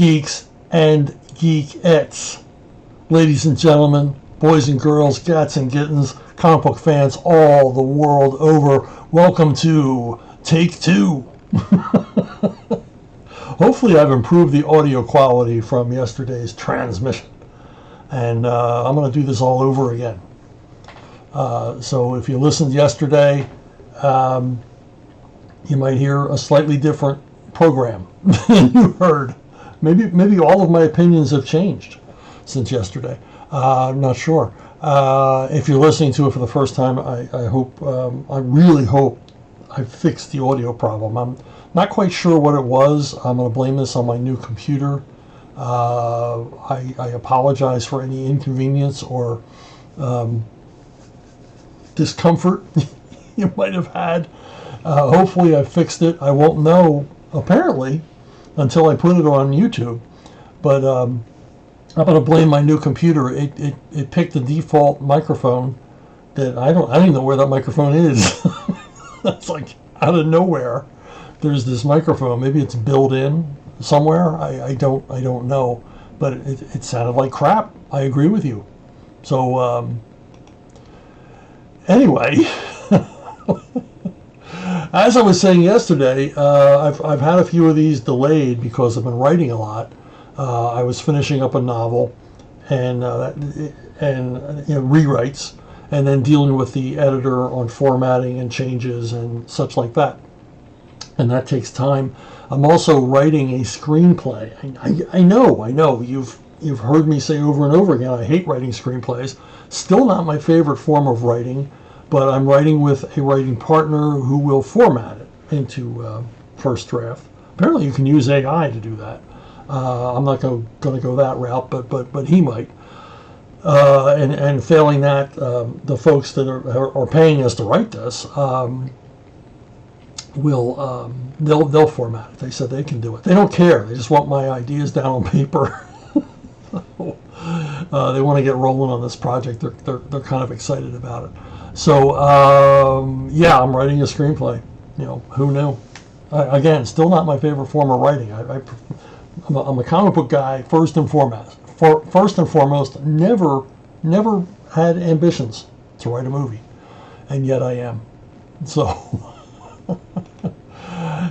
geeks and geekettes. Ladies and gentlemen, boys and girls, gats and kittens, comic book fans all the world over, welcome to Take Two. Hopefully I've improved the audio quality from yesterday's transmission, and I'm going to do this all over again. So if you listened yesterday, you might hear a slightly different program than you heard. Maybe all of my opinions have changed since yesterday. I'm not sure. If you're listening to it for the first time, I really hope I fixed the audio problem. I'm not quite sure what it was. I'm going to blame this on my new computer. I apologize for any inconvenience or discomfort you might have had. Hopefully I fixed it. I won't know, apparently, until I put it on YouTube. But I'm going to blame my new computer. It picked the default microphone that I don't even know where that microphone is. That's like out of nowhere. There's this microphone. Maybe it's built in somewhere. I don't know. But it sounded like crap. I agree with you. So anyway, as I was saying yesterday, I've had a few of these delayed because I've been writing a lot. I was finishing up a novel and rewrites, and then dealing with the editor on formatting and changes and such like that. And that takes time. I'm also writing a screenplay. I know. You've heard me say over and over again, I hate writing screenplays. Still not my favorite form of writing, but I'm writing with a writing partner who will format it into first draft. Apparently you can use AI to do that. I'm not going to go that route, but he might. And failing that, the folks that are paying us to write this they'll format it. They said they can do it. They don't care. They just want my ideas down on paper. They want to get rolling on this project. They're kind of excited about it. So yeah, I'm writing a screenplay. Who knew? Again, still not my favorite form of writing. I'm a comic book guy first and foremost. Never had ambitions to write a movie, and yet I am. So.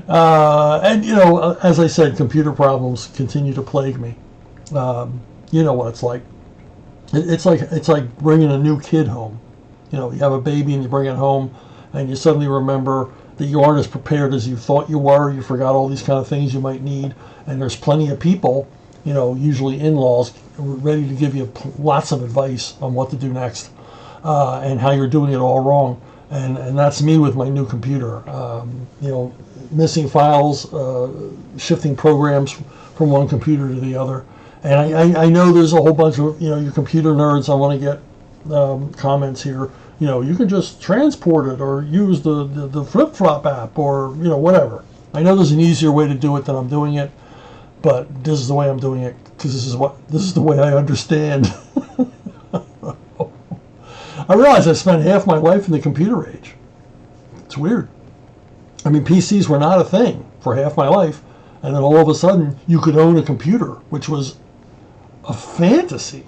And as I said, computer problems continue to plague me. You know what it's like. It's like bringing a new kid home. You have a baby and you bring it home, and you suddenly remember that you aren't as prepared as you thought you were. You forgot all these kind of things you might need, and there's plenty of people, usually in-laws, ready to give you lots of advice on what to do next, and how you're doing it all wrong. And that's me with my new computer. Missing files, shifting programs from one computer to the other. And I know there's a whole bunch of, your computer nerds. I want to get comments here. You can just transport it or use the flip-flop app or, whatever. I know there's an easier way to do it than I'm doing it, but this is the way I'm doing it because this is the way I understand. I realize I spent half my life in the computer age. It's weird. I mean, PCs were not a thing for half my life, and then all of a sudden you could own a computer, which was a fantasy,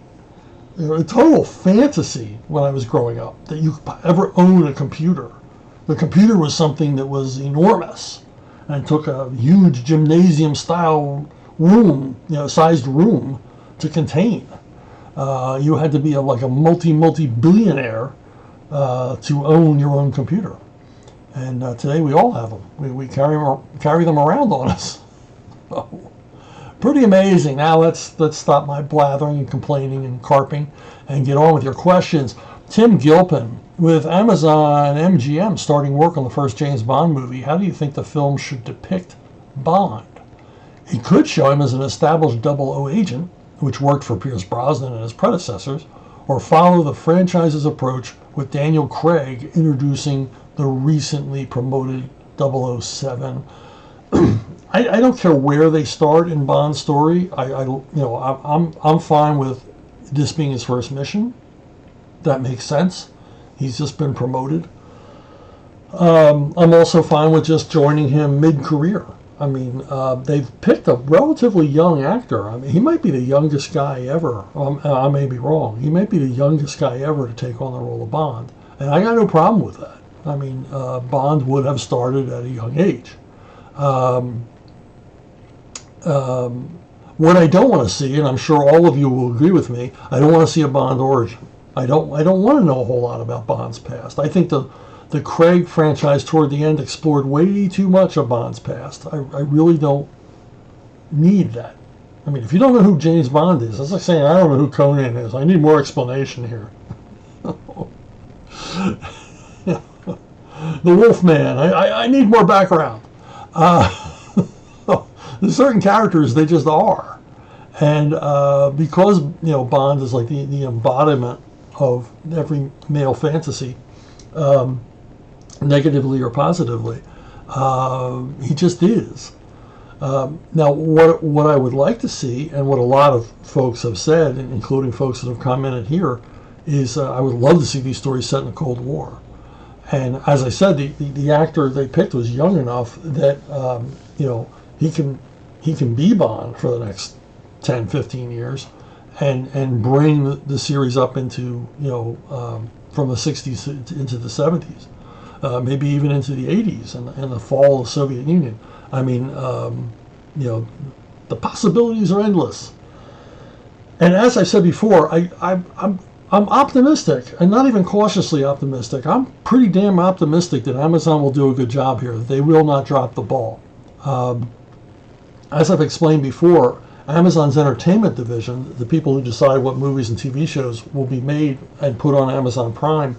a total fantasy when I was growing up, that you could ever own a computer. The computer was something that was enormous and took a huge gymnasium-style room, sized room to contain. You had to be like a multi-billionaire to own your own computer. And today we all have them. We carry them around on us. Pretty amazing. Now let's stop my blathering and complaining and carping and get on with your questions. Tim Gilpin, with Amazon MGM starting work on the first James Bond movie, how do you think the film should depict Bond? It could show him as an established 00 agent, which worked for Pierce Brosnan and his predecessors, or follow the franchise's approach with Daniel Craig introducing the recently promoted 007. I don't care where they start in Bond's story. I'm fine with this being his first mission. That makes sense. He's just been promoted. I'm also fine with just joining him mid-career. I mean, they've picked a relatively young actor. I mean, he might be the youngest guy ever. I may be wrong. He might be the youngest guy ever to take on the role of Bond. And I got no problem with that. I mean, Bond would have started at a young age. What I don't want to see, and I'm sure all of you will agree with me, I don't want to see a Bond origin. I don't want to know a whole lot about Bond's past. I think the Craig franchise toward the end explored way too much of Bond's past. I really don't need that. I mean, if you don't know who James Bond is, that's like saying I don't know who Conan is. I need more explanation here. The Wolfman. I need more background. There's certain characters, they just are. And because, Bond is like the embodiment of every male fantasy, negatively or positively, he just is. Now, what I would like to see, and what a lot of folks have said, including folks that have commented here, is I would love to see these stories set in the Cold War. And as I said, the actor they picked was young enough that he can be Bond for the next 10, 15 years, and bring the series up into from the 60s into the 70s, maybe even into the 80s and the fall of the Soviet Union. I mean, the possibilities are endless. And as I said before, I'm optimistic, and not even cautiously optimistic. I'm pretty damn optimistic that Amazon will do a good job here, that they will not drop the ball. As I've explained before, Amazon's entertainment division, the people who decide what movies and TV shows will be made and put on Amazon Prime,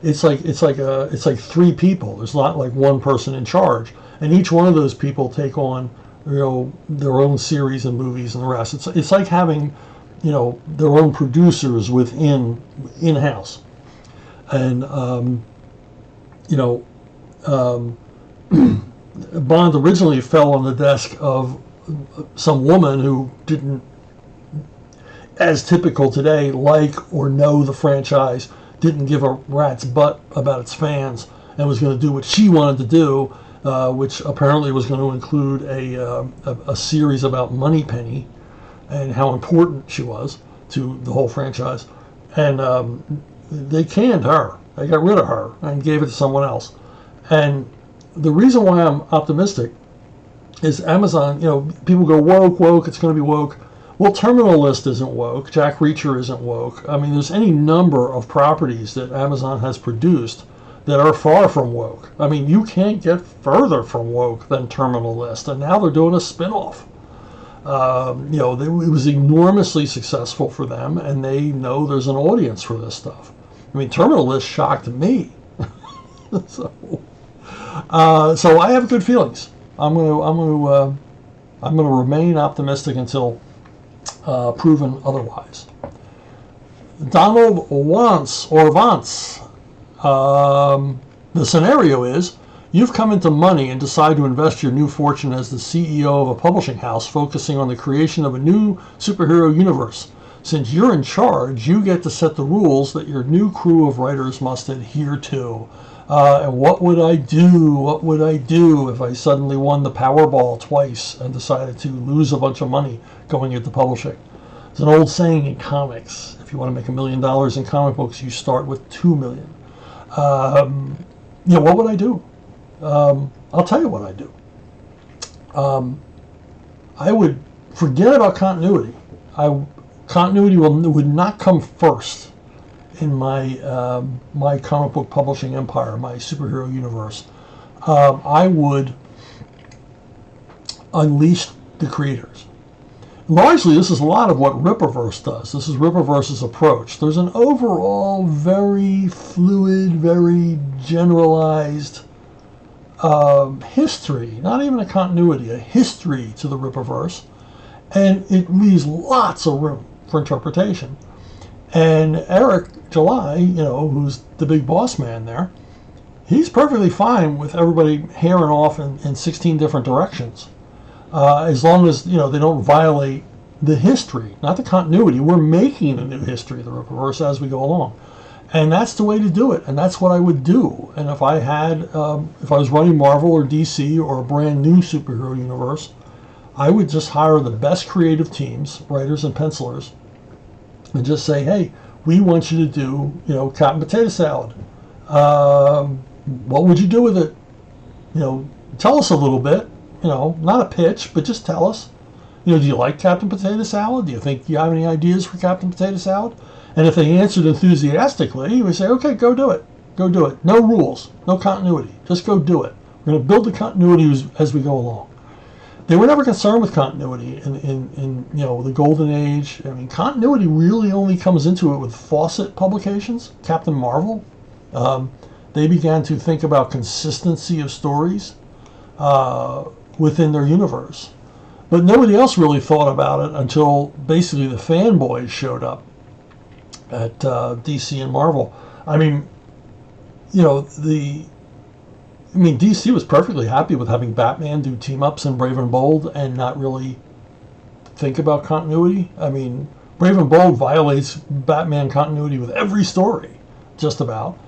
it's like three people. There's not like one person in charge, and each one of those people take on their own series and movies and the rest. It's like having their own producers in-house, and Bond originally fell on the desk of some woman who didn't, as typical today, like or know the franchise, didn't give a rat's butt about its fans, and was going to do what she wanted to do, which apparently was going to include a series about Moneypenny and how important she was to the whole franchise. And they canned her. They got rid of her and gave it to someone else. And the reason why I'm optimistic is Amazon, people go, woke, it's going to be woke. Well, Terminal List isn't woke. Jack Reacher isn't woke. I mean, there's any number of properties that Amazon has produced that are far from woke. I mean, you can't get further from woke than Terminal List. And now they're doing a spin-off. It was enormously successful for them, and they know there's an audience for this stuff. I mean, Terminal List shocked me. So I have good feelings. I'm going to remain optimistic until proven otherwise. Donald wants. The scenario is you've come into money and decide to invest your new fortune as the CEO of a publishing house focusing on the creation of a new superhero universe. Since you're in charge, you get to set the rules that your new crew of writers must adhere to. And what would I do? What would I do if I suddenly won the Powerball twice and decided to lose a bunch of money going into publishing? There's an old saying in comics: if you want to make $1 million in comic books, you start with $2 million. What would I do? I'll tell you what I do. I would forget about continuity. Continuity would not come first in my my comic book publishing empire, my superhero universe. I would unleash the creators. Largely, this is a lot of what Rippaverse does. This is Rippaverse's approach. There's an overall very fluid, very generalized history, not even a continuity, a history to the Rippaverse, and it leaves lots of room for interpretation. And Eric July, who's the big boss man there, he's perfectly fine with everybody herring off in 16 different directions, as long as they don't violate the history, not the continuity. We're making a new history of the Rippaverse as we go along, And that's the way to do it, and that's what I would do. And if I was running Marvel or DC or a brand new superhero universe, I would just hire the best creative teams, writers and pencilers, and just say, hey, we want you to do, Captain Potato Salad. What would you do with it? Tell us a little bit. Not a pitch, but just tell us. Do you like Captain Potato Salad? Do you think you have any ideas for Captain Potato Salad? And if they answered enthusiastically, we say, okay, go do it. Go do it. No rules, no continuity. Just go do it. We're going to build the continuity as we go along. They were never concerned with continuity in the golden age. I mean, continuity really only comes into it with Fawcett publications, Captain Marvel. They began to think about consistency of stories within their universe. But nobody else really thought about it until basically the fanboys showed up at DC and Marvel. I mean, DC was perfectly happy with having Batman do team-ups in Brave and Bold and not really think about continuity. I mean, Brave and Bold violates Batman continuity with every story, just about.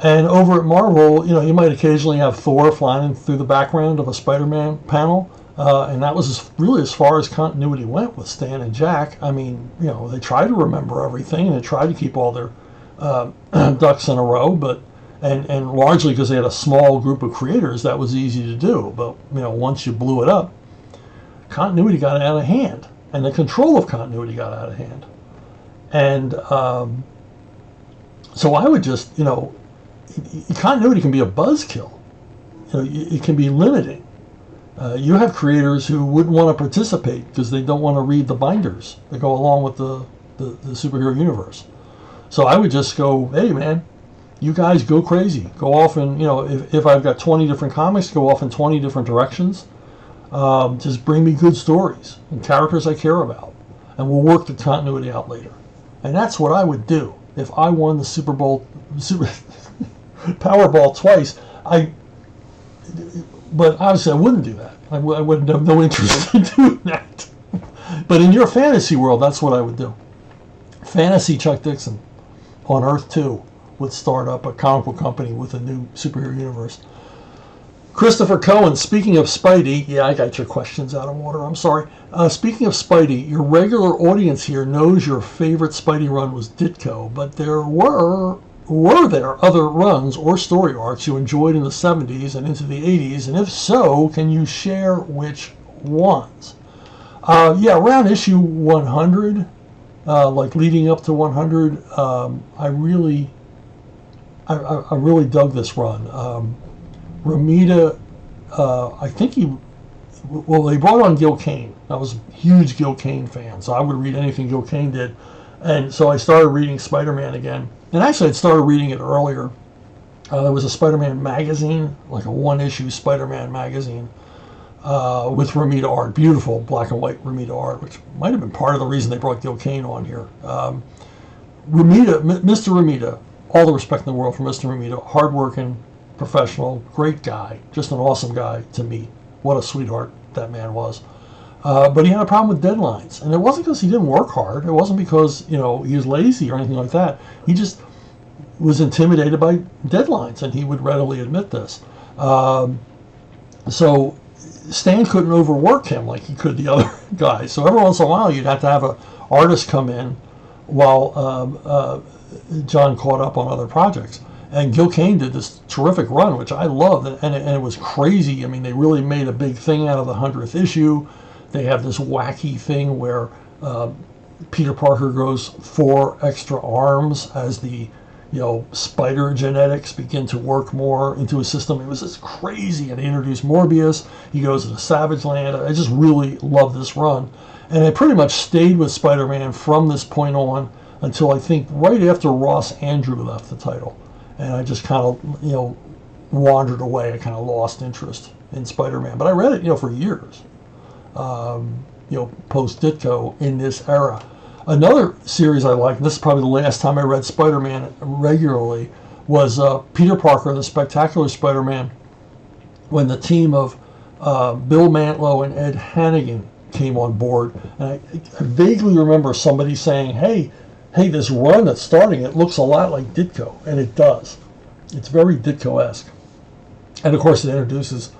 And over at Marvel, you might occasionally have Thor flying through the background of a Spider-Man panel, and that was really as far as continuity went with Stan and Jack. I mean, they tried to remember everything, and they tried to keep all their ducks in a row, but and largely because they had a small group of creators, that was easy to do. But once you blew it up, continuity got out of hand, and the control of continuity got out of hand. And so I would just, continuity can be a buzzkill. It can be limiting. You have creators who wouldn't want to participate because they don't want to read the binders that go along with the superhero universe. So I would just go, hey man, you guys go crazy. Go off and, if I've got 20 different comics, go off in 20 different directions. Just bring me good stories and characters I care about. And we'll work the continuity out later. And that's what I would do if I won the Powerball twice. But obviously I wouldn't do that. I wouldn't have no interest in doing that. But in your fantasy world, that's what I would do. Fantasy Chuck Dixon on Earth 2 would start up a comic book company with a new superhero universe. Christopher Cohen, speaking of Spidey, yeah, I got your questions out of order, I'm sorry. Speaking of Spidey, your regular audience here knows your favorite Spidey run was Ditko, but there were there other runs or story arcs you enjoyed in the 70s and into the 80s, and if so, can you share which ones? Around issue 100, like leading up to 100, I really dug this run. Romita, I think they brought on Gil Kane. I was a huge Gil Kane fan, so I would read anything Gil Kane did. And so I started reading Spider-Man again. And actually, I'd started reading it earlier. There was a Spider-Man magazine, like a one-issue Spider-Man magazine with Romita art, beautiful black and white Romita art, which might have been part of the reason they brought Gil Kane on here. Mr. Romita, all the respect in the world for Mr. Romita, hardworking, professional, great guy, just an awesome guy to meet. What a sweetheart that man was. But he had a problem with deadlines, and it wasn't because he didn't work hard. It wasn't because he was lazy or anything like that. He just was intimidated by deadlines, and he would readily admit this. So Stan couldn't overwork him like he could the other guys. So every once in a while, you'd have to have an artist come in while John caught up on other projects. And Gil Kane did this terrific run, which I loved, and it was crazy. I mean, they really made a big thing out of the 100th issue. They have this wacky thing where Peter Parker grows 4 extra arms as the spider genetics begin to work more into his system. It was just crazy, and they introduced Morbius. He goes to the Savage Land. I just really loved this run, and I pretty much stayed with Spider-Man from this point on until I think right after Ross Andrew left the title, and I just kind of wandered away. I kind of lost interest in Spider-Man, but I read it for years. Post Ditko in this era. Another series I liked, and this is probably the last time I read Spider-Man regularly, was Peter Parker, the Spectacular Spider-Man, when the team of Bill Mantlo and Ed Hannigan came on board. And I vaguely remember somebody saying, hey, hey, this run that's starting, it looks a lot like Ditko, and it does. It's very Ditko-esque. And of course, it introduces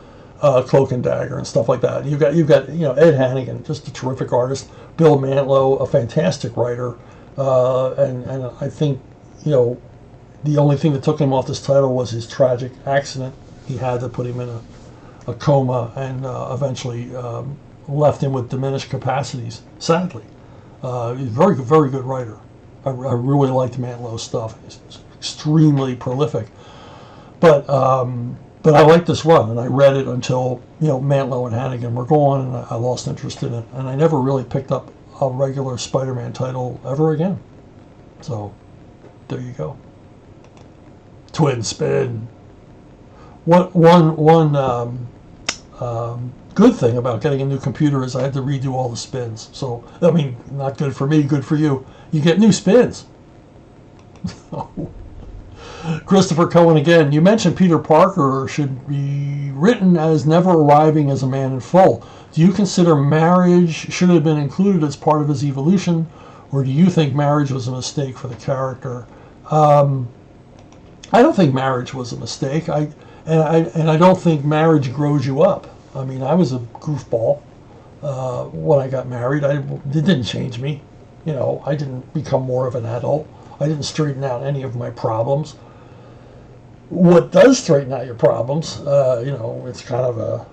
Cloak and Dagger and stuff like that. You've got Ed Hannigan, just a terrific artist. Bill Mantlo, a fantastic writer, and I think the only thing that took him off this title was his tragic accident. He had to put him in a coma and eventually left him with diminished capacities. Sadly, he's a very very good writer. I really liked Mantlo's stuff. He's extremely prolific, but I liked this run, and I read it until Mantlo and Hannigan were gone, and I lost interest in it, and I never really picked up a regular Spider-Man title ever again. So there you go. Twin spin. One good thing about getting a new computer is I had to redo all the spins. So I mean, not good for me, good for you. You get new spins. Christopher Cohen again. You mentioned Peter Parker should be written as never arriving as a man in full. Do you consider marriage should have been included as part of his evolution, or do you think marriage was a mistake for the character? I don't think marriage was a mistake. I don't think marriage grows you up. I mean, I was a goofball when I got married. It didn't change me. I didn't become more of an adult. I didn't straighten out any of my problems. What does straighten out your problems? It's kind of a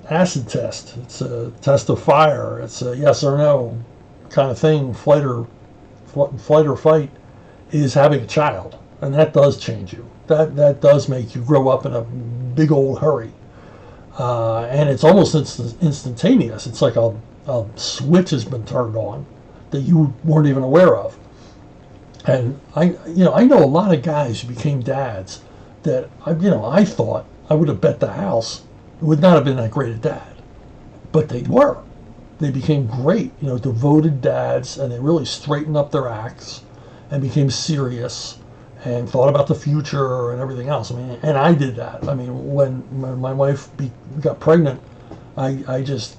acid test. It's a test of fire. It's a yes or no kind of thing. Flight or fight is having a child. And that does change you. That does make you grow up in a big old hurry. And it's almost instantaneous. It's like a switch has been turned on that you weren't even aware of. And I know a lot of guys who became dads that I thought I would have bet the house would not have been that great a dad, but they were. They became great, devoted dads, and they really straightened up their acts and became serious and thought about the future and everything else. I mean, and I did that. I mean, when my wife got pregnant, I just,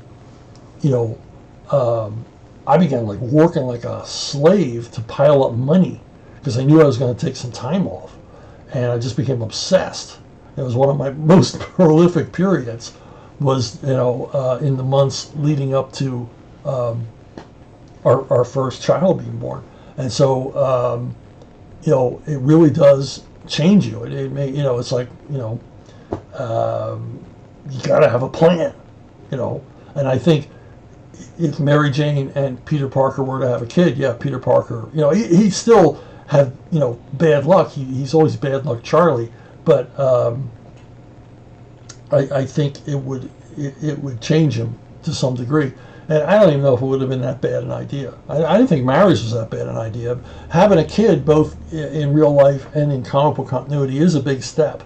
I began working like a slave to pile up money because I knew I was going to take some time off, and I just became obsessed. It was one of my most prolific periods. Was in the months leading up to our first child being born, and so. It really does change you. It may, it's like, you got to have a plan, and I think if Mary Jane and Peter Parker were to have a kid, Peter Parker, he still had, bad luck. He's always bad luck Charlie, but I think it would change him to some degree. And I don't even know if it would have been that bad an idea. I didn't think marriage was that bad an idea. Having a kid, both in real life and in comic book continuity, is a big step,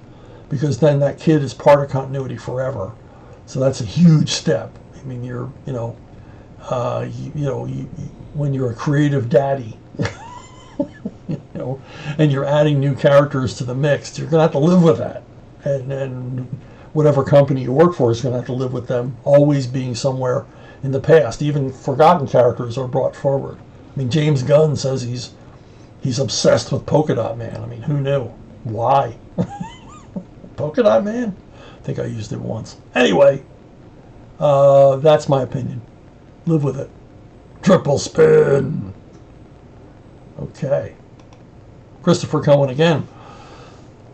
because then that kid is part of continuity forever. So that's a huge step. I mean, you're, when you're a creative daddy, and you're adding new characters to the mix, you're gonna have to live with that, and whatever company you work for is gonna have to live with them always being somewhere in the past. Even forgotten characters are brought forward. I mean, James Gunn says he's obsessed with Polka Dot Man. I mean, who knew? Why? Polka Dot Man? I think I used it once. Anyway, that's my opinion. Live with it. Triple spin. Okay. Christopher Cohen again.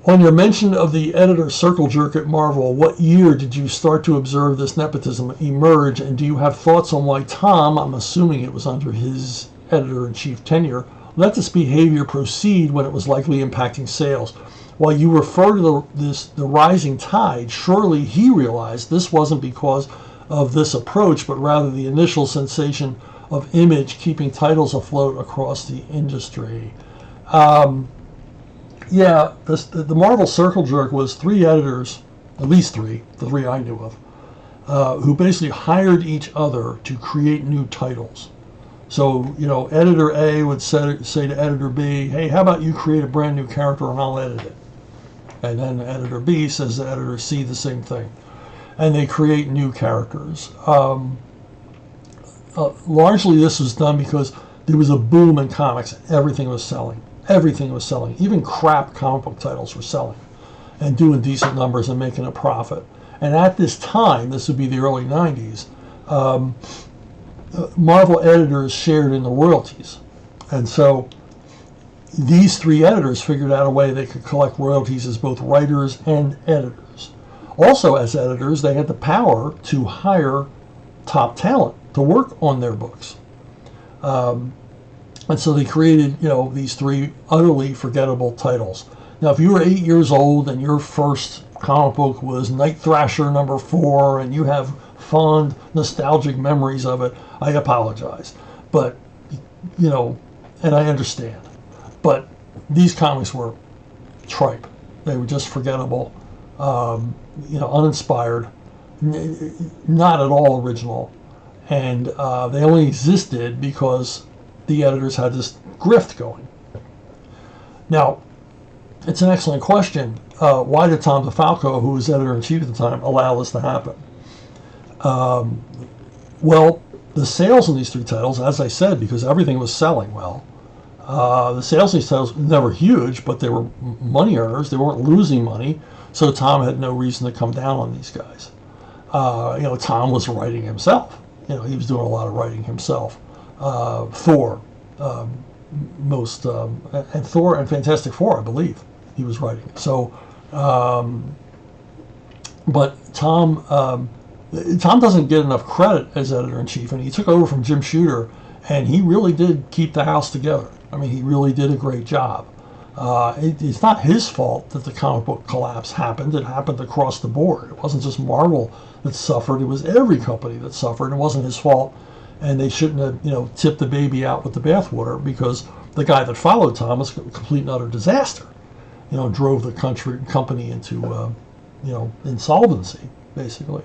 On your mention of the editor circle jerk at Marvel, what year did you start to observe this nepotism emerge, and do you have thoughts on why Tom, I'm assuming it was under his editor-in-chief tenure, let this behavior proceed when it was likely impacting sales? While you refer to the rising tide, surely he realized this wasn't because of this approach, but rather the initial sensation of Image keeping titles afloat across the industry. Yeah, the Marvel Circle Jerk was 3 editors, at least 3, the 3 I knew of, who basically hired each other to create new titles. So, editor A would say to editor B, hey, how about you create a brand new character and I'll edit it? And then editor B says to editor C the same thing. And they create new characters. Largely this was done because there was a boom in comics. Everything was selling. Everything was selling. Even crap comic book titles were selling and doing decent numbers and making a profit. And at this time, this would be the early 90s, Marvel editors shared in the royalties. And so these three editors figured out a way they could collect royalties as both writers and editors. Also, as editors, they had the power to hire top talent to work on their books. And so they created, these three utterly forgettable titles. Now, if you were 8 years old and your first comic book was Night Thrasher #4 and you have fond, nostalgic memories of it, I apologize. But, and I understand. But these comics were tripe. They were just forgettable, uninspired, not at all original. And they only existed because the editors had this grift going. Now, it's an excellent question. Why did Tom DeFalco, who was editor-in-chief at the time, allow this to happen? Well, the sales of these three titles, as I said, because everything was selling well, the sales of these titles were never huge, but they were money earners. They weren't losing money, so Tom had no reason to come down on these guys. Tom was writing himself. He was doing a lot of writing himself. Thor, and Thor and Fantastic Four, I believe, he was writing. So, but Tom doesn't get enough credit as editor-in-chief, and he took over from Jim Shooter, and he really did keep the house together. I mean, he really did a great job. It's not his fault that the comic book collapse happened. It happened across the board. It wasn't just Marvel that suffered. It was every company that suffered. It wasn't his fault, and they shouldn't have, tipped the baby out with the bathwater, because the guy that followed Tom was a complete and utter disaster. Drove the company into, insolvency, basically.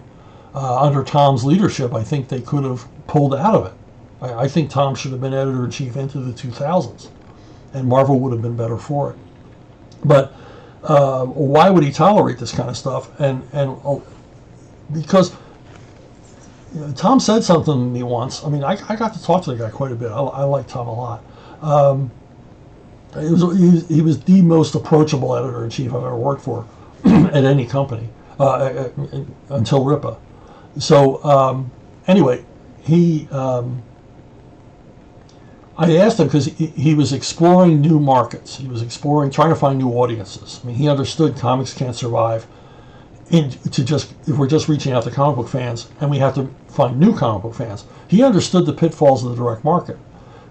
Under Tom's leadership, I think they could have pulled out of it. I think Tom should have been editor-in-chief into the 2000s, and Marvel would have been better for it. But why would he tolerate this kind of stuff? And because Tom said something to me once. I mean, I got to talk to the guy quite a bit. I like Tom a lot. He was the most approachable editor-in-chief I've ever worked for at any company until Ripa. So anyway, I asked him because he was exploring new markets. He was trying to find new audiences. I mean, he understood comics can't survive if we're just reaching out to comic book fans, and we have to find new comic book fans. He understood the pitfalls of the direct market,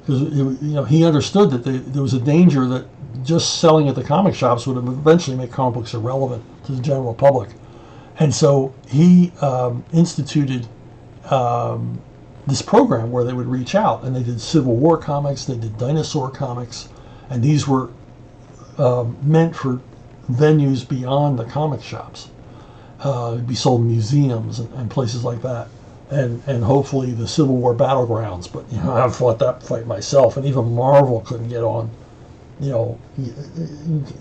because he understood that there was a danger that just selling at the comic shops would eventually make comic books irrelevant to the general public. And so he instituted this program where they would reach out, and they did Civil War comics, they did dinosaur comics, and these were meant for venues beyond the comic shops. It'd be sold in museums and places like that, and hopefully the Civil War battlegrounds. But I've fought that fight myself, and even Marvel couldn't get on.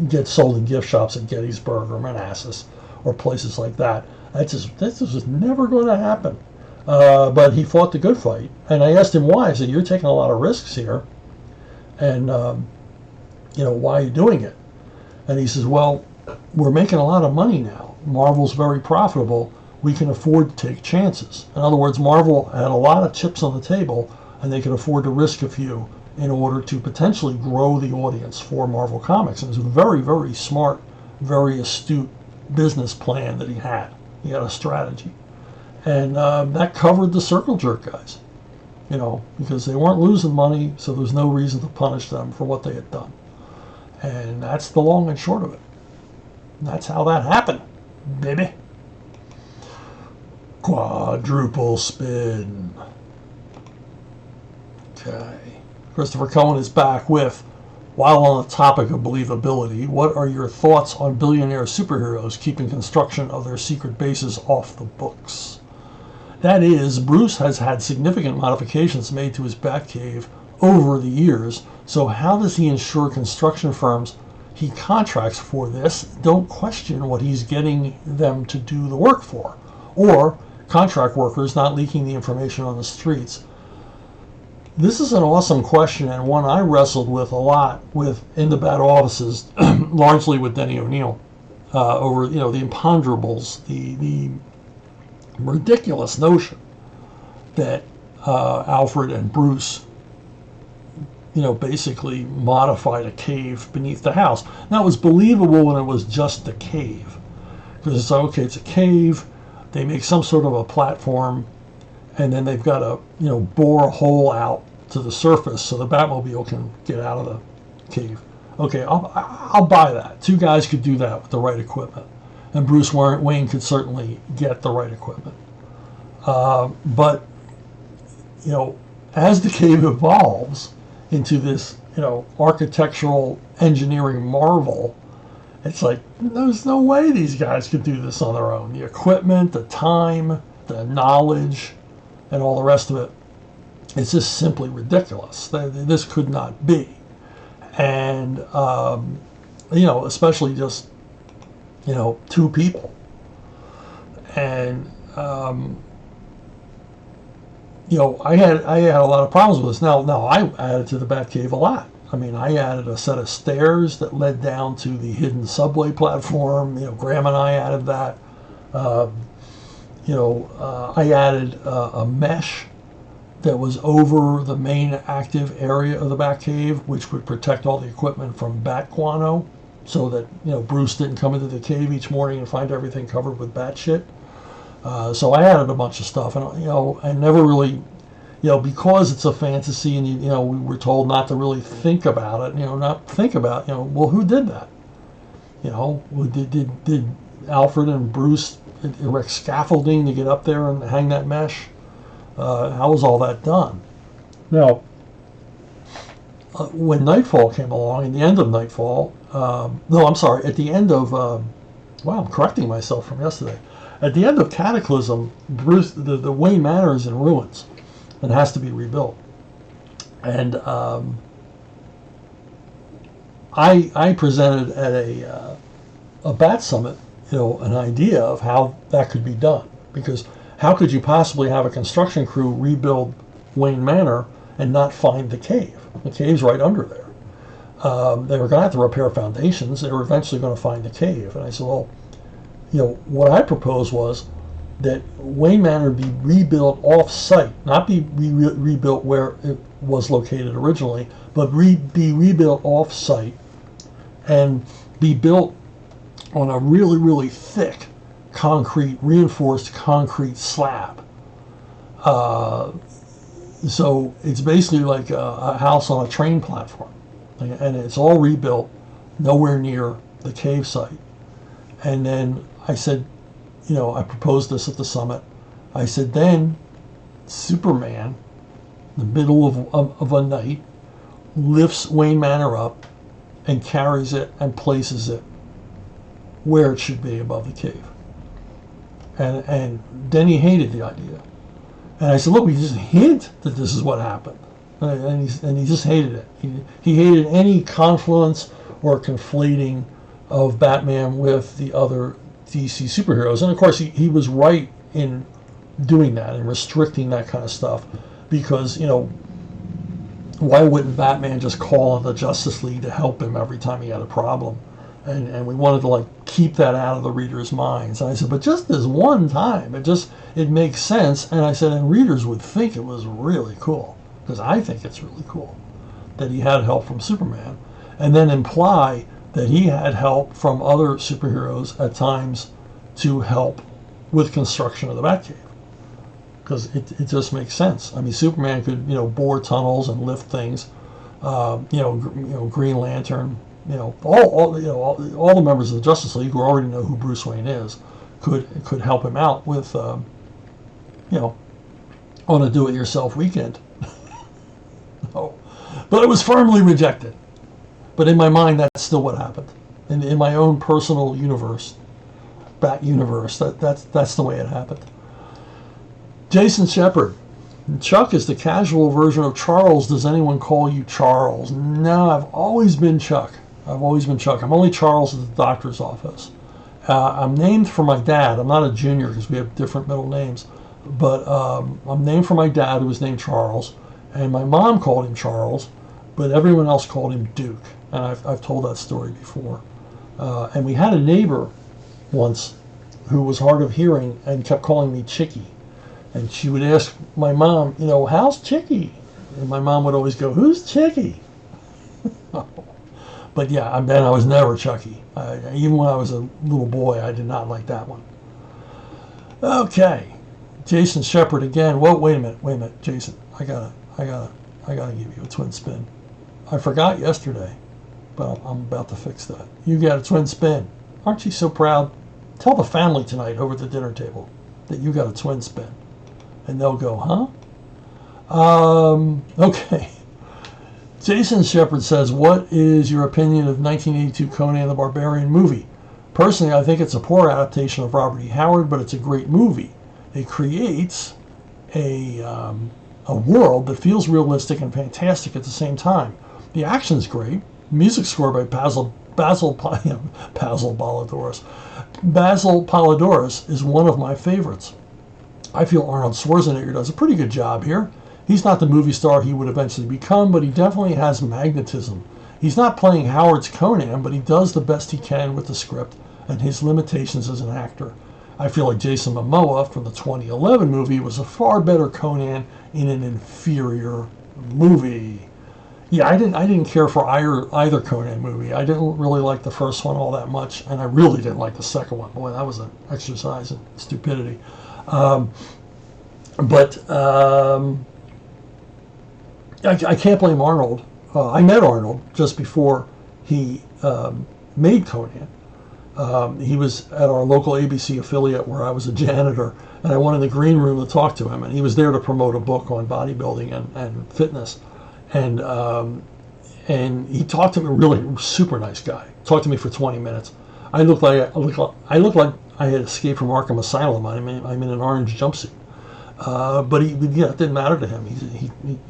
Get sold in gift shops at Gettysburg or Manassas or places like that. That was never going to happen. But he fought the good fight, and I asked him why. I said, "You're taking a lot of risks here, and why are you doing it?" And he says, "Well, we're making a lot of money now. Marvel's very profitable. We can afford to take chances." In other words, Marvel had a lot of chips on the table, and they could afford to risk a few in order to potentially grow the audience for Marvel Comics. And it was a very, very smart, very astute business plan that he had. He had a strategy. And that covered the circle jerk guys, because they weren't losing money, so there's no reason to punish them for what they had done. And that's the long and short of it. And that's how that happened, baby. Quadruple spin. Okay. Christopher Cohen is back with, while on the topic of believability, what are your thoughts on billionaire superheroes keeping construction of their secret bases off the books? That is, Bruce has had significant modifications made to his Batcave over the years, so how does he ensure construction firms he contracts for this don't question what he's getting them to do the work for, or contract workers not leaking the information on the streets? This is an awesome question, and one I wrestled with a lot with in the Bat offices, largely with Denny O'Neil, over the imponderables, the ridiculous notion that Alfred and Bruce, basically modified a cave beneath the house. Now, it was believable when it was just the cave, because it's like, okay, it's a cave. They make some sort of a platform, and then they've got to bore a hole out to the surface so the Batmobile can get out of the cave. Okay, I'll buy that. Two guys could do that with the right equipment, and Bruce Wayne could certainly get the right equipment. But as the cave evolves into this architectural engineering marvel, it's like there's no way these guys could do this on their own. The equipment, the time, the knowledge, and all the rest of it. It's just simply ridiculous. This could not be. And, especially just, two people. And, I had a lot of problems with this. Now I added to the Batcave a lot. I mean, I added a set of stairs that led down to the hidden subway platform. Graham and I added that. I added a mesh that was over the main active area of the Batcave, which would protect all the equipment from bat guano, so that Bruce didn't come into the cave each morning and find everything covered with bat shit. So I added a bunch of stuff, and I never really, because it's a fantasy, and we were told not to really think about it. Not think about, well, who did that? Did Alfred and Bruce erect scaffolding to get up there and hang that mesh? How was all that done? Now, when Nightfall came along, at the end of Nightfall, at the end of, I'm correcting myself from yesterday. At the end of Cataclysm, Bruce, the Wayne Manor is in ruins and has to be rebuilt. And I presented at a Bat Summit, an idea of how that could be done, because how could you possibly have a construction crew rebuild Wayne Manor and not find the cave? The cave's right under there. They were going to have to repair foundations. They were eventually going to find the cave. And I said, well, what I proposed was that Wayne Manor be rebuilt off-site, not be rebuilt where it was located originally, but be rebuilt off-site and be built on a really, really thick reinforced concrete slab. So it's basically like a house on a train platform, and it's all rebuilt, nowhere near the cave site. And then I said, I proposed this at the summit. I said, then Superman, in the middle of a night, lifts Wayne Manor up and carries it and places it where it should be, above the cave. And Denny hated the idea. And I said, look, we just hint that this is what happened. And he just hated it. He hated any confluence or conflating of Batman with the other DC superheroes. And of course, he was right in doing that and restricting that kind of stuff, because, why wouldn't Batman just call on the Justice League to help him every time he had a problem? And we wanted to keep that out of the readers' minds. And I said, but just this one time, it makes sense. And I said, and readers would think it was really cool, because I think it's really cool that he had help from Superman, and then imply that he had help from other superheroes at times to help with construction of the Batcave, because it just makes sense. I mean, Superman could bore tunnels and lift things. Green Lantern. All the members of the Justice League who already know who Bruce Wayne is could help him out with, on a do-it-yourself weekend. No. But it was firmly rejected. But in my mind, that's still what happened. In my own personal universe, Bat universe, that's the way it happened. Jason Shepard. Chuck is the casual version of Charles. Does anyone call you Charles? No, I've always been Chuck. I'm only Charles at the doctor's office. I'm named for my dad. I'm not a junior because we have different middle names. But I'm named for my dad, who was named Charles. And my mom called him Charles, but everyone else called him Duke. And I've told that story before. And we had a neighbor once who was hard of hearing and kept calling me Chicky. And she would ask my mom, how's Chicky? And my mom would always go, who's Chicky? But yeah, I was never Chucky. Even when I was a little boy, I did not like that one. Okay, Jason Shepard again. Whoa, wait a minute, Jason. I gotta give you a twin spin. I forgot yesterday, but I'm about to fix that. You got a twin spin. Aren't you so proud? Tell the family tonight over at the dinner table that you got a twin spin, and they'll go, huh? Okay. Jason Shepard says, what is your opinion of 1982 Conan the Barbarian movie? Personally, I think it's a poor adaptation of Robert E. Howard, but it's a great movie. It creates a world that feels realistic and fantastic at the same time. The action's great. Music score by Basil Polidoris is one of my favorites. I feel Arnold Schwarzenegger does a pretty good job here. He's not the movie star he would eventually become, but he definitely has magnetism. He's not playing Howard's Conan, but he does the best he can with the script and his limitations as an actor. I feel like Jason Momoa from the 2011 movie was a far better Conan in an inferior movie. Yeah, I didn't care for either Conan movie. I didn't really like the first one all that much, and I really didn't like the second one. Boy, that was an exercise in stupidity. I can't blame Arnold. I met Arnold just before he made Conan. He was at our local ABC affiliate where I was a janitor, and I went in the green room to talk to him, and he was there to promote a book on bodybuilding and fitness. And he talked to me, really super nice guy. Talked to me for 20 minutes. I looked like I had escaped from Arkham Asylum. I'm in an orange jumpsuit. But it didn't matter to him.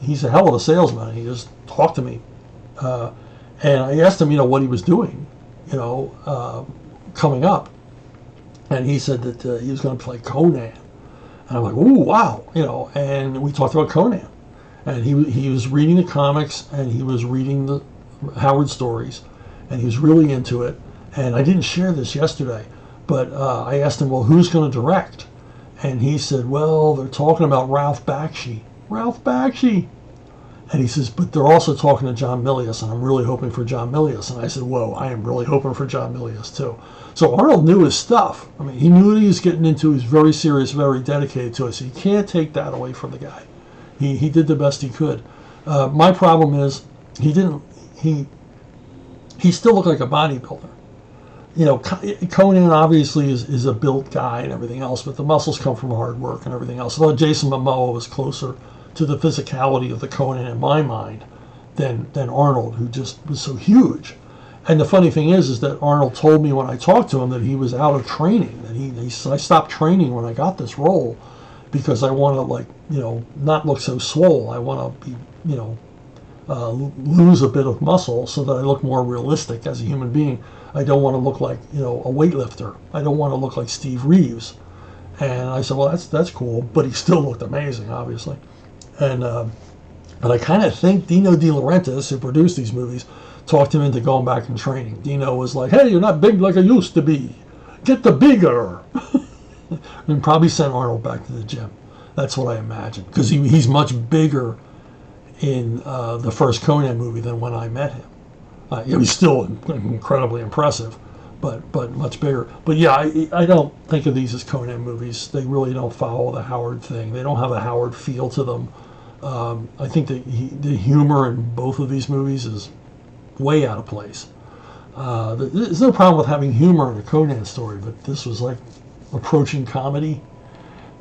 He's a hell of a salesman. He just talked to me, and I asked him, what he was doing, coming up, and he said that he was going to play Conan, and I'm like, ooh, wow, and we talked about Conan, and he was reading the comics and he was reading the Howard stories, and he was really into it. And I didn't share this yesterday, but I asked him, well, who's going to direct? And he said, well, they're talking about Ralph Bakshi. Ralph Bakshi. And he says, but they're also talking to John Milius, and I'm really hoping for John Milius. And I said, whoa, I am really hoping for John Milius, too. So Arnold knew his stuff. I mean, he knew what he was getting into. He was very serious, very dedicated to it. So you can't take that away from the guy. He did the best he could. My problem is he still looked like a bodybuilder. Conan obviously is a built guy and everything else, but the muscles come from hard work and everything else. Although Jason Momoa was closer to the physicality of the Conan in my mind than Arnold, who just was so huge. And the funny thing is that Arnold told me when I talked to him that he was out of training. That I stopped training when I got this role because I want to not look so swole. I want to be lose a bit of muscle so that I look more realistic as a human being. I don't want to look like a weightlifter. I don't want to look like Steve Reeves. And I said, well, that's cool, but he still looked amazing, obviously. And but I kind of think Dino De Laurentiis, who produced these movies, talked him into going back in training. Dino was like, hey, you're not big like I used to be. Get the bigger. And probably sent Arnold back to the gym. That's what I imagine, because he's much bigger in the first Conan movie than when I met him. He's still incredibly impressive, but much bigger. But yeah, I don't think of these as Conan movies. They really don't follow the Howard thing. They don't have a Howard feel to them. I think the humor in both of these movies is way out of place. There's no problem with having humor in a Conan story, but this was like approaching comedy,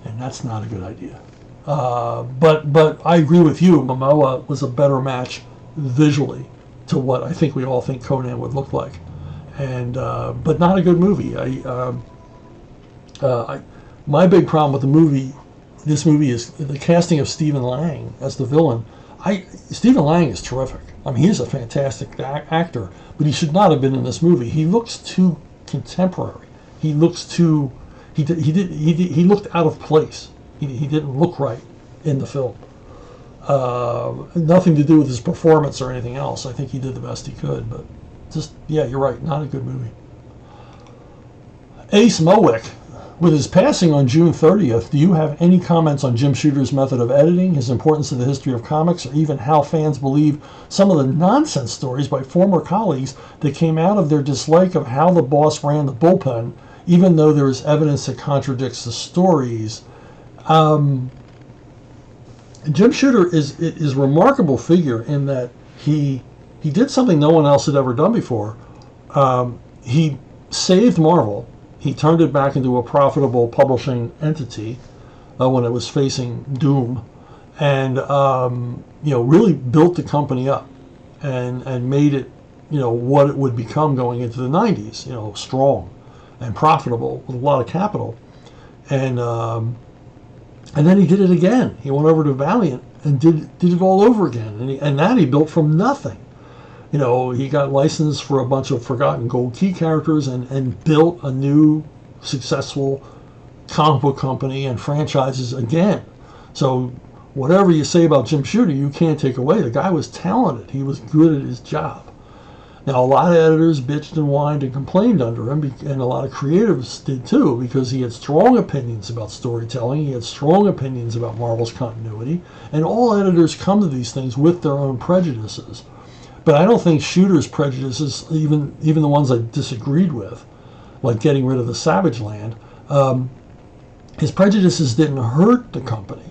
and that's not a good idea. But I agree with you. Momoa was a better match visually to what I think we all think Conan would look like, and but not a good movie. My big problem with this movie is the casting of Stephen Lang as the villain. Stephen Lang is terrific. I mean, he's a fantastic actor, but he should not have been in this movie. He looks too contemporary. He looks too. He looked out of place. He didn't look right in the film. Nothing to do with his performance or anything else. I think he did the best he could, but just, yeah, you're right, not a good movie. Ace Mowick, with his passing on June 30th, do you have any comments on Jim Shooter's method of editing, his importance to the history of comics, or even how fans believe some of the nonsense stories by former colleagues that came out of their dislike of how the boss ran the bullpen, even though there is evidence that contradicts the stories? Jim Shooter is a remarkable figure in that he did something no one else had ever done before. He saved Marvel. He turned it back into a profitable publishing entity when it was facing doom, and really built the company up and made it what it would become going into the 90s. Strong and profitable with a lot of capital, and then he did it again. He went over to Valiant and did it all over again, and that he built from nothing. He got licensed for a bunch of forgotten gold key characters and built a new successful comic book company and franchises again. So whatever you say about Jim Shooter, you can't take away. The guy was talented. He was good at his job. Now, a lot of editors bitched and whined and complained under him, and a lot of creatives did too, because he had strong opinions about storytelling. He had strong opinions about Marvel's continuity, and all editors come to these things with their own prejudices. But I don't think Shooter's prejudices, even the ones I disagreed with, like getting rid of the Savage Land, his prejudices didn't hurt the company.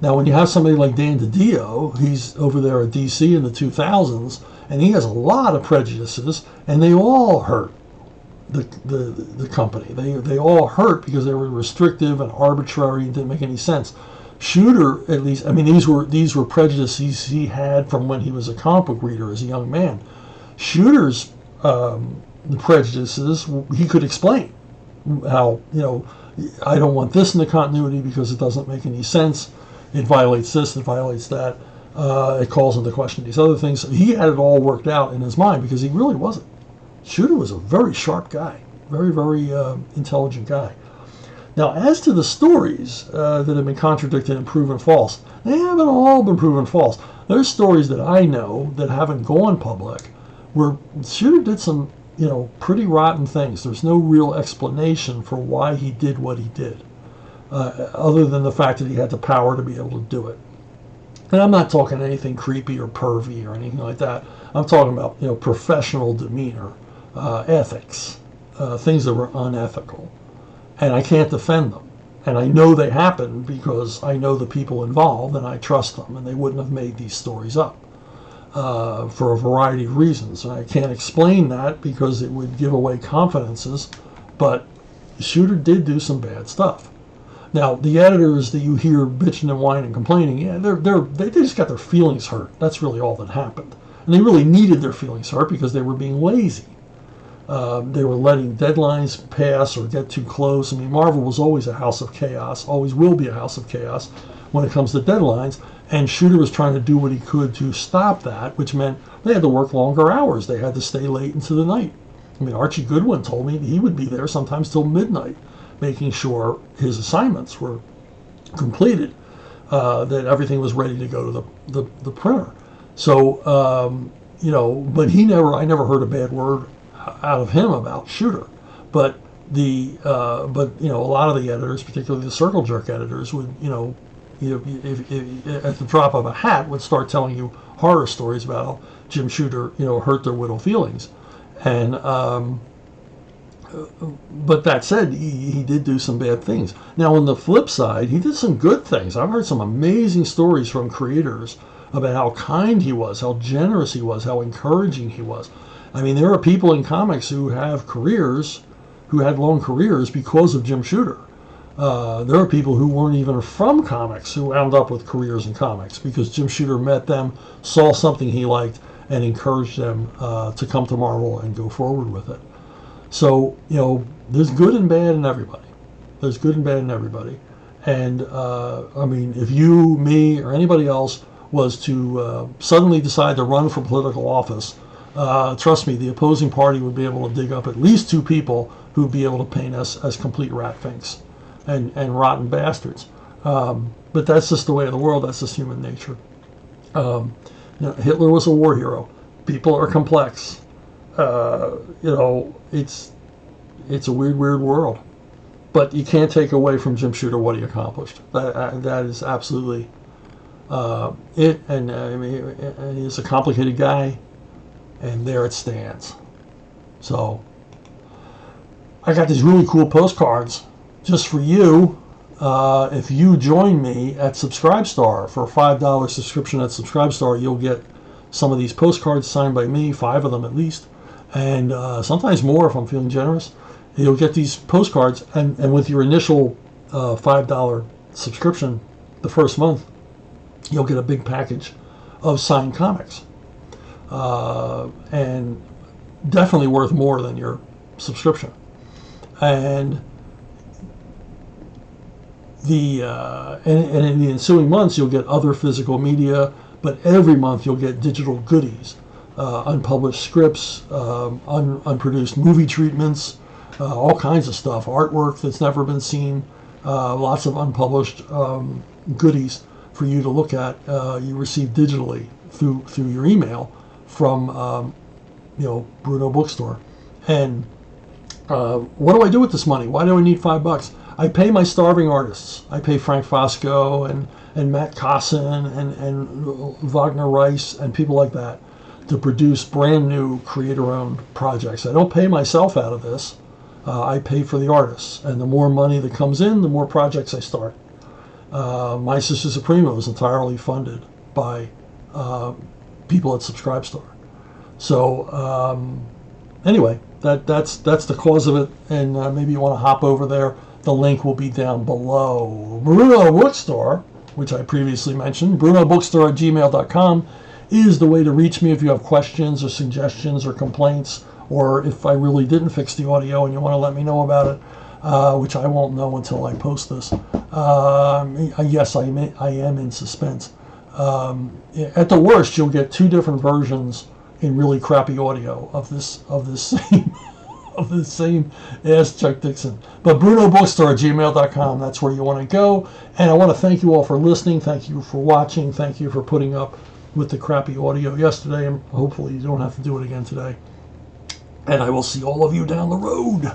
Now, when you have somebody like Dan DiDio, he's over there at DC in the 2000s, and he has a lot of prejudices, and they all hurt the company. They all hurt because they were restrictive and arbitrary and didn't make any sense. Shooter, at least, these were prejudices he had from when he was a comic book reader as a young man. Shooter's the prejudices he could explain. How I don't want this in the continuity because it doesn't make any sense. It violates this. It violates that. It calls into question these other things. He had it all worked out in his mind because he really wasn't. Shooter was a very sharp guy, very, very intelligent guy. Now, as to the stories that have been contradicted and proven false, they haven't all been proven false. There's stories that I know that haven't gone public where Shooter did some, pretty rotten things. There's no real explanation for why he did what he did, other than the fact that he had the power to be able to do it. And I'm not talking anything creepy or pervy or anything like that. I'm talking about, professional demeanor, ethics, things that were unethical. And I can't defend them. And I know they happened because I know the people involved and I trust them, and they wouldn't have made these stories up for a variety of reasons. And I can't explain that because it would give away confidences, but Shooter did do some bad stuff. Now, the editors that you hear bitching and whining and complaining, they just got their feelings hurt. That's really all that happened. And they really needed their feelings hurt because they were being lazy. They were letting deadlines pass or get too close. I mean, Marvel was always a house of chaos, always will be a house of chaos when it comes to deadlines. And Shooter was trying to do what he could to stop that, which meant they had to work longer hours. They had to stay late into the night. I mean, Archie Goodwin told me he would be there sometimes till midnight, making sure his assignments were completed, that everything was ready to go to the printer. So, but I never heard a bad word out of him about Shooter. But a lot of the editors, particularly the circle jerk editors, would, if at the drop of a hat, would start telling you horror stories about how Jim Shooter, hurt their widow feelings. And, but that said, he did do some bad things. Now, on the flip side, he did some good things. I've heard some amazing stories from creators about how kind he was, how generous he was, how encouraging he was. I mean, there are people in comics who had long careers because of Jim Shooter. There are people who weren't even from comics who wound up with careers in comics because Jim Shooter met them, saw something he liked, and encouraged them to come to Marvel and go forward with it. So, there's good and bad in everybody. There's good and bad in everybody. And, if you, me, or anybody else was to suddenly decide to run for political office, trust me, the opposing party would be able to dig up at least two people who'd be able to paint us as complete ratfinks and rotten bastards. But that's just the way of the world. That's just human nature. Hitler was a war hero. People are complex. It's a weird world. But you can't take away from Jim Shooter what he accomplished. That is absolutely it. And he's a complicated guy, and there it stands. So I got these really cool postcards just for you. If you join me at Subscribestar for a $5 subscription at Subscribestar, you'll get some of these postcards signed by me, 5 of them at least, and sometimes more if I'm feeling generous. You'll get these postcards, and with your initial $5 subscription the first month, you'll get a big package of signed comics. And definitely worth more than your subscription. And and in the ensuing months, you'll get other physical media, but every month you'll get digital goodies, unpublished scripts, unproduced movie treatments, all kinds of stuff, artwork that's never been seen, lots of unpublished goodies for you to look at. You receive digitally through your email from Bruno Bookstore. And what do I do with this money? Why do I need $5? I pay my starving artists. I pay Frank Fosco and Matt Cosson and Wagner Rice and people like that to produce brand new creator-owned projects. I don't pay myself out of this. I pay for the artists, and the more money that comes in, the more projects I start. My Sister Supremo is entirely funded by people at Subscribestar. So anyway, that's the cause of it, and maybe you want to hop over there. The link will be down below. Bruno Bookstore, which I previously mentioned, brunobookstore@gmail.com is the way to reach me if you have questions or suggestions or complaints, or if I really didn't fix the audio and you want to let me know about it, which I won't know until I post this. Yes, I am in suspense. At the worst, you'll get 2 different versions in really crappy audio of this same of the same as Chuck Dixon. But BrunoBookstore@gmail.com, that's where you want to go. And I want to thank you all for listening. Thank you for watching. Thank you for putting up with the crappy audio yesterday, and hopefully you don't have to do it again today. And I will see all of you down the road.